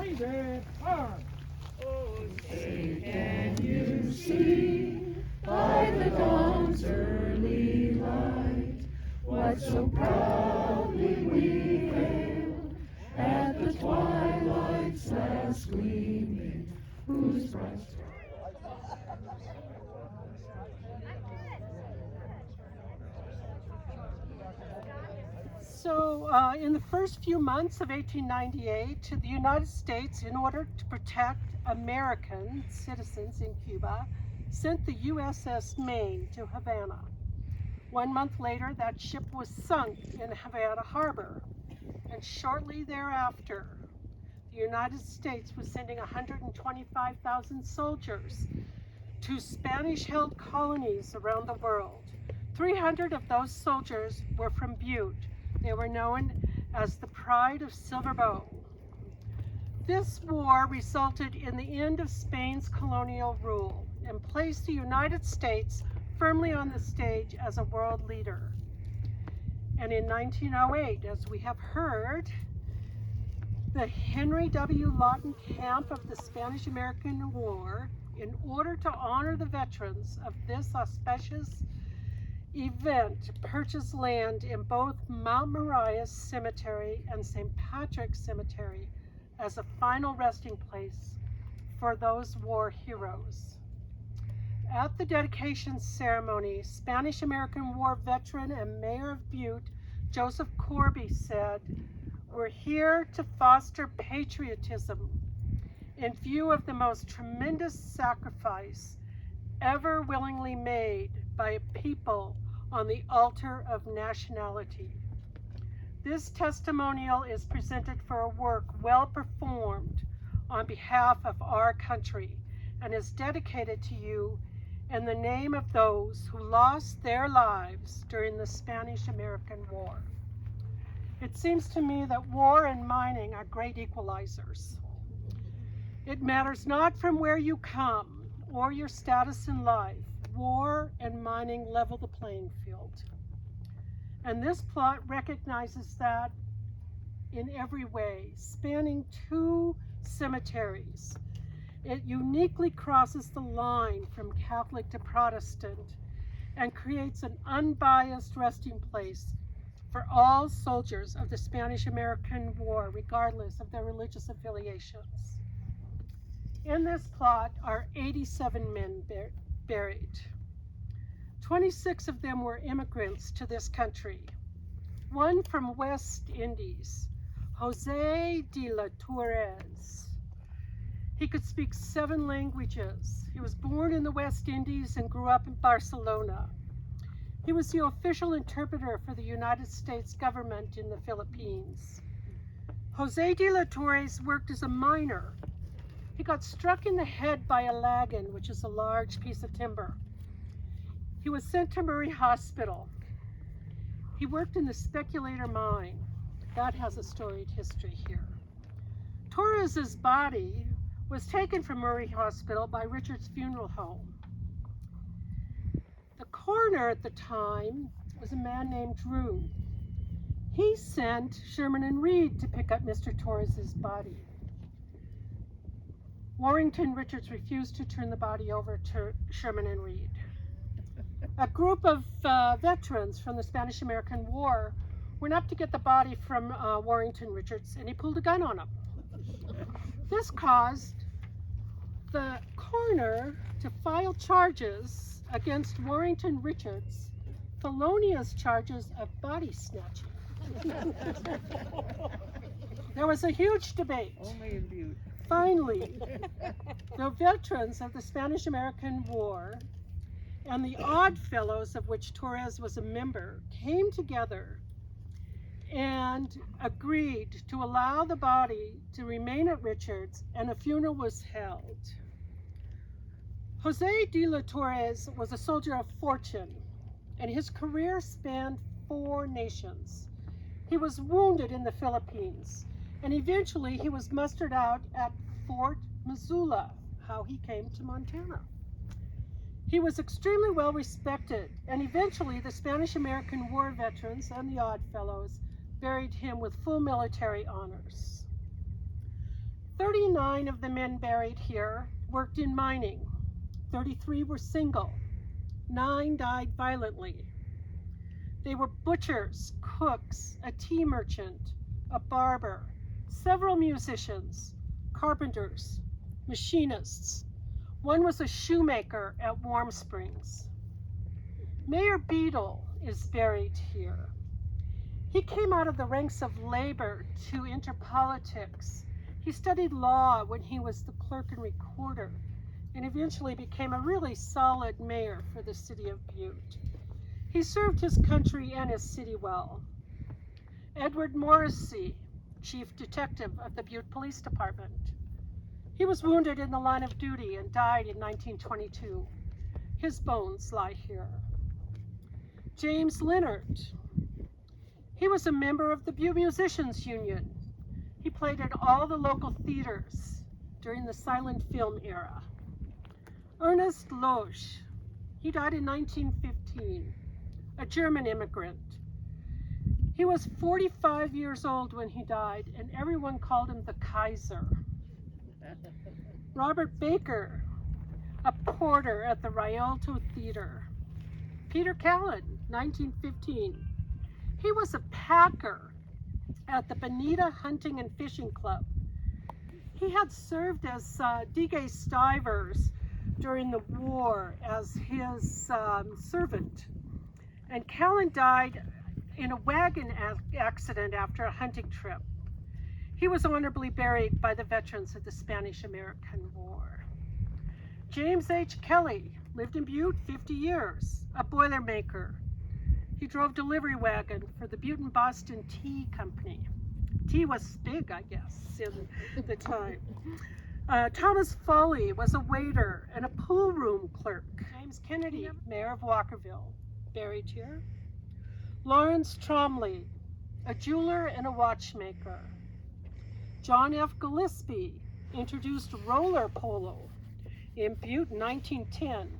favorite part. Oh, say, can you see by the dawn's early light what so proudly we hailed at the twilight's last gleaming, whose bright So in the first few months of 1898, the United States, in order to protect American citizens in Cuba, sent the USS Maine to Havana. 1 month later, that ship was sunk in Havana Harbor, and shortly thereafter, the United States was sending 125,000 soldiers to Spanish-held colonies around the world. 300 of those soldiers were from Butte. They were known as the Pride of Silver Bow. This war resulted in the end of Spain's colonial rule and placed the United States firmly on the stage as a world leader. And in 1908, as we have heard, the Henry W. Lawton Camp of the Spanish-American War, in order to honor the veterans of this auspicious event, purchased land in both Mount Moriah Cemetery and St. Patrick's Cemetery as a final resting place for those war heroes. At the dedication ceremony, Spanish-American War veteran and mayor of Butte, Joseph Corby, said, "We're here to foster patriotism in view of the most tremendous sacrifice ever willingly made by a people on the altar of nationality. This testimonial is presented for a work well performed on behalf of our country and is dedicated to you in the name of those who lost their lives during the Spanish-American War." It seems to me that war and mining are great equalizers. It matters not from where you come or your status in life. War and mining level the playing field. And this plot recognizes that in every way, spanning 2 cemeteries. It uniquely crosses the line from Catholic to Protestant and creates an unbiased resting place for all soldiers of the Spanish-American War, regardless of their religious affiliations. In this plot are 87 men buried. 26 of them were immigrants to this country. One from West Indies, Jose de la Torres. He could speak 7 languages. He was born in the West Indies and grew up in Barcelona. He was the official interpreter for the United States government in the Philippines. Jose de la Torres worked as a miner. He got struck in the head by a lagan, which is a large piece of timber. He was sent to Murray Hospital. He worked in the Speculator mine. That has a storied history here. Torres's body was taken from Murray Hospital by Richard's Funeral Home. The coroner at the time was a man named Drew. He sent Sherman and Reed to pick up Mr. Torres's body. Warrington Richards refused to turn the body over to Sherman and Reed. A group of veterans from the Spanish-American War went up to get the body from Warrington Richards, and he pulled a gun on him. This caused the coroner to file charges against Warrington Richards, felonious charges of body snatching. There was a huge debate. only in Butte. Finally, the veterans of the Spanish-American War and the Odd Fellows, of which Torres was a member, came together and agreed to allow the body to remain at Richards, and a funeral was held. Jose de la Torres was a soldier of fortune, and his career spanned 4 nations. He was wounded in the Philippines, and eventually he was mustered out at Fort Missoula, how he came to Montana. He was extremely well respected, and eventually the Spanish-American War veterans and the Odd Fellows buried him with full military honors. 49 of the men buried here worked in mining. 33 were single. 9 died violently. They were butchers, cooks, a tea merchant, a barber, several musicians, carpenters, machinists. One was a shoemaker at Warm Springs. Mayor Beadle is buried here. He came out of the ranks of labor to enter politics. He studied law when he was the clerk and recorder, and eventually became a really solid mayor for the city of Butte. He served his country and his city well. Edward Morrissey, chief detective of the Butte Police Department. He was wounded in the line of duty and died in 1922. His bones lie here. James Leonard. He was a member of the Butte Musicians Union. He played at all the local theaters during the silent film era. Ernest Losch. He died in 1915, a German immigrant. He was 45 years old when he died, and everyone called him the Kaiser. Robert Baker, a porter at the Rialto Theater. Peter Callan, 1915. He was a packer at the Bonita Hunting and Fishing Club. He had served as D.G. Stivers during the war as his servant. And Callan died in a wagon accident after a hunting trip. He was honorably buried by the veterans of the Spanish-American War. James H. Kelly lived in Butte 50 years, a Boilermaker. He drove delivery wagon for the Butte and Boston Tea Company. Tea was big, I guess, in the time. Thomas Foley was a waiter and a pool room clerk. James Kennedy, mayor of Walkerville, buried here. Lawrence Tromley, a jeweler and a watchmaker. John F. Gillespie introduced roller polo in Butte in 1910.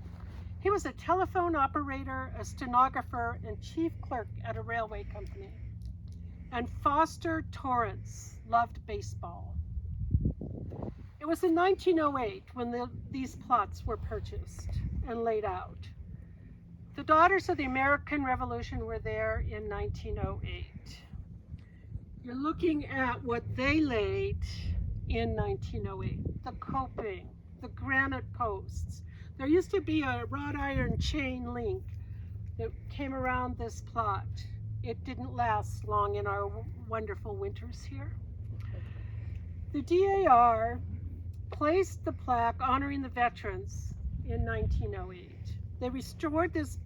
He was a telephone operator, a stenographer, and chief clerk at a railway company. And Foster Torres loved baseball. It was in 1908 when these plots were purchased and laid out. The Daughters of the American Revolution were there in 1908. You're looking at what they laid in 1908. The coping, the granite posts. There used to be a wrought iron chain link that came around this plot. It didn't last long in our wonderful winters here. The DAR placed the plaque honoring the veterans in 1908. They restored this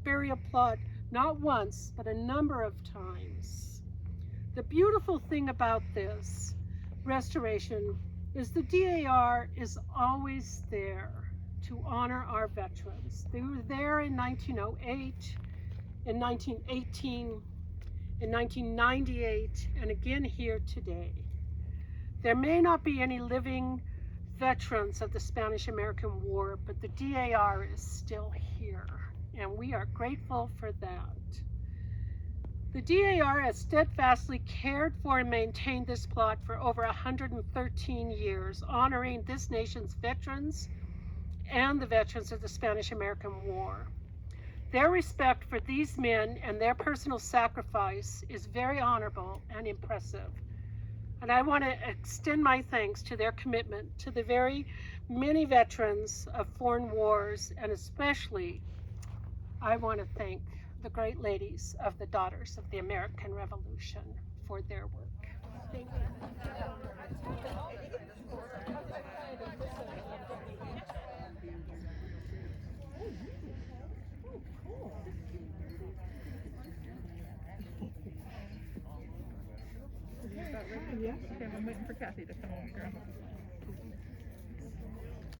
burial plot not once, but a number of times. The beautiful thing about this restoration is the DAR is always there to honor our veterans. They were there in 1908, in 1918, in 1998, and again here today. There may not be any living veterans of the Spanish-American War, but the DAR is still here, and we are grateful for that. The DAR has steadfastly cared for and maintained this plot for over 113 years, honoring this nation's veterans and the veterans of the Spanish-American War. Their respect for these men and their personal sacrifice is very honorable and impressive. And I want to extend my thanks to their commitment to the very many veterans of foreign wars, and especially I want to thank the great ladies of the Daughters of the American Revolution for their work. Thank Yes, okay, I'm waiting for Kathy to come over.